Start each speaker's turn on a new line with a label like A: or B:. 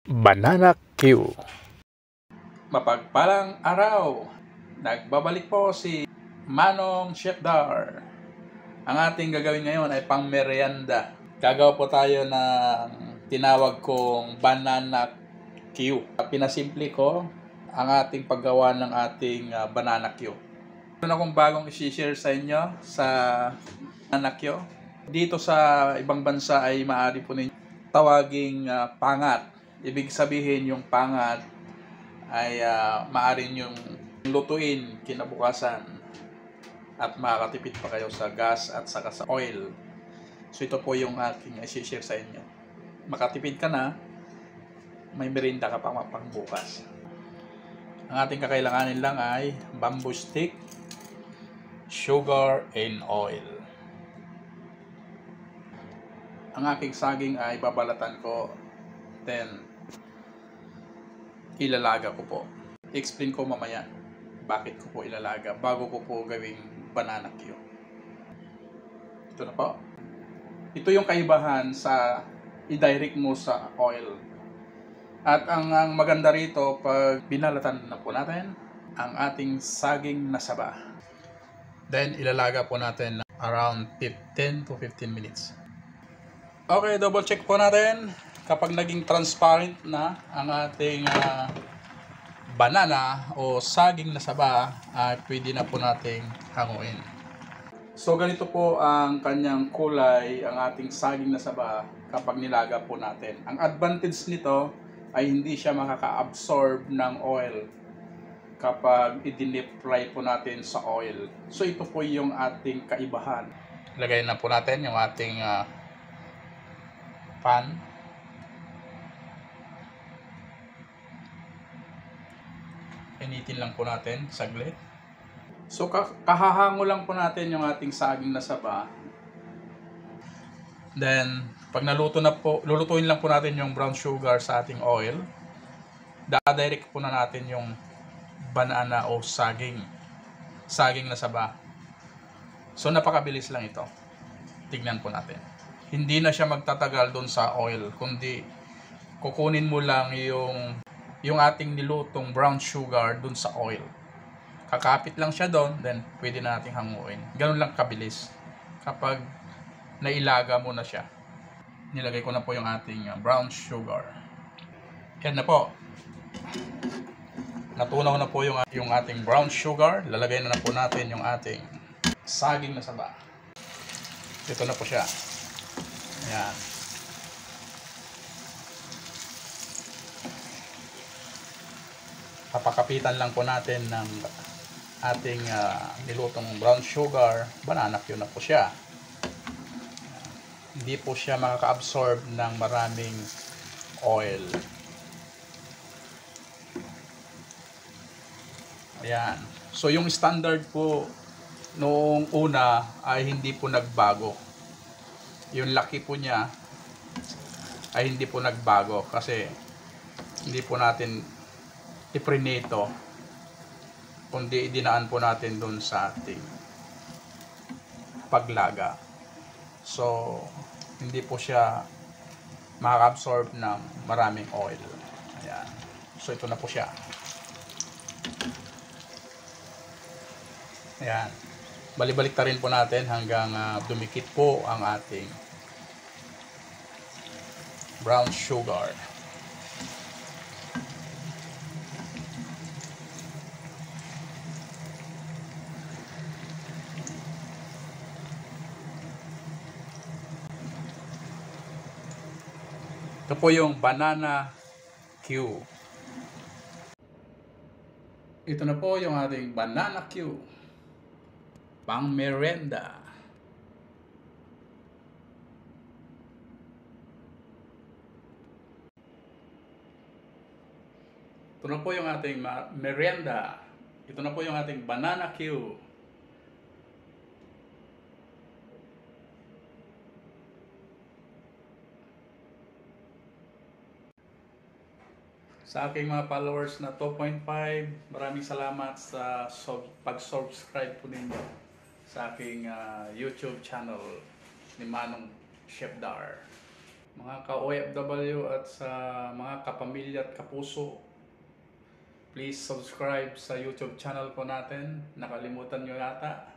A: Banana Q.
B: Mapagpalang araw! Nagbabalik po si Manong Chef Dar. Ang ating gagawin ngayon ay pang merienda. Gagawa po tayo ng tinawag kong Banana Q. Pinasimple ko ang ating paggawa ng ating Banana Q. Meron akong bagong isi-share sa inyo sa Banana Q. Dito sa ibang bansa ay maaari po ninyo tawaging pangat. Ibig sabihin yung pangat ay maaari yung lutuin kinabukasan at makakatipid pa kayo sa gas at saka sa oil. So ito po yung aking i-share sa inyo. Makatipid ka na, may merinda ka pang bukas. Ang ating kakailanganin lang ay bamboo stick, sugar, and oil. Ang aking saging ay babalatan ko, then ilalaga ko po. I-explain ko mamaya bakit ko po ilalaga bago ko po gawing banana Q. Ito na po. Ito yung kaibahan sa i-direct mo sa oil. At ang maganda rito, pag binalatan na po natin ang ating saging na saba. Then ilalaga po natin around 10 to 15 minutes. Okay, double check po natin. Kapag naging transparent na ang ating banana o saging na saba, pwede na po nating hanguin. So ganito po ang kanyang kulay, ang ating saging na saba kapag nilaga po natin. Ang advantage nito ay hindi siya makaka-absorb ng oil kapag i-deep fry po natin sa oil. So ito po yung ating kaibahan. Lagay na po natin yung ating pan. Initin lang po natin saglit. So kahahango lang po natin yung ating saging na saba. Then pag naluto na po, lulutuin lang po natin yung brown sugar sa ating oil. Da-direct po na natin yung banana o saging na saba. So napakabilis lang ito. Tignan po natin. Hindi na siya magtatagal doon sa oil, kundi kukunin mo lang yung ating nilutong brown sugar doon sa oil. Kakapit lang siya doon, then pwede na nating hanguin. Ganun lang kabilis. Kapag nailaga mo na siya. Nilagay ko na po yung ating brown sugar. Yan na po. Natunaw na po yung ating brown sugar. Lalagay na po natin yung ating saging na saba. Ito na po siya. Ayan. Papakapitan lang po natin ng ating nilutong brown sugar. Banana Q na po siya. Hindi po siya makaka-absorb ng maraming oil. Ayan. So yung standard po noong una ay hindi po nagbago. Yung laki po niya ay hindi po nagbago kasi hindi po natin iprinato, kundi idinaan po natin doon sa ating paglaga. So hindi po siya makaka-absorb ng maraming oil. Ayan. So ito na po siya. Ayan. Balibalik ta rin po natin hanggang dumikit po ang ating brown sugar. Ito po yung banana Q. Ito na po yung ating banana Q. Pang merienda. Ito na po yung ating merienda. Ito na po yung ating banana Q. Sa aking mga followers na 2.5, maraming salamat sa pag-subscribe po ninyo sa aking YouTube channel ni Manong Chef Dar. mga ka-OFW at sa mga kapamilya at kapuso. Please subscribe sa YouTube channel po natin. Nakalimutan nyo yata.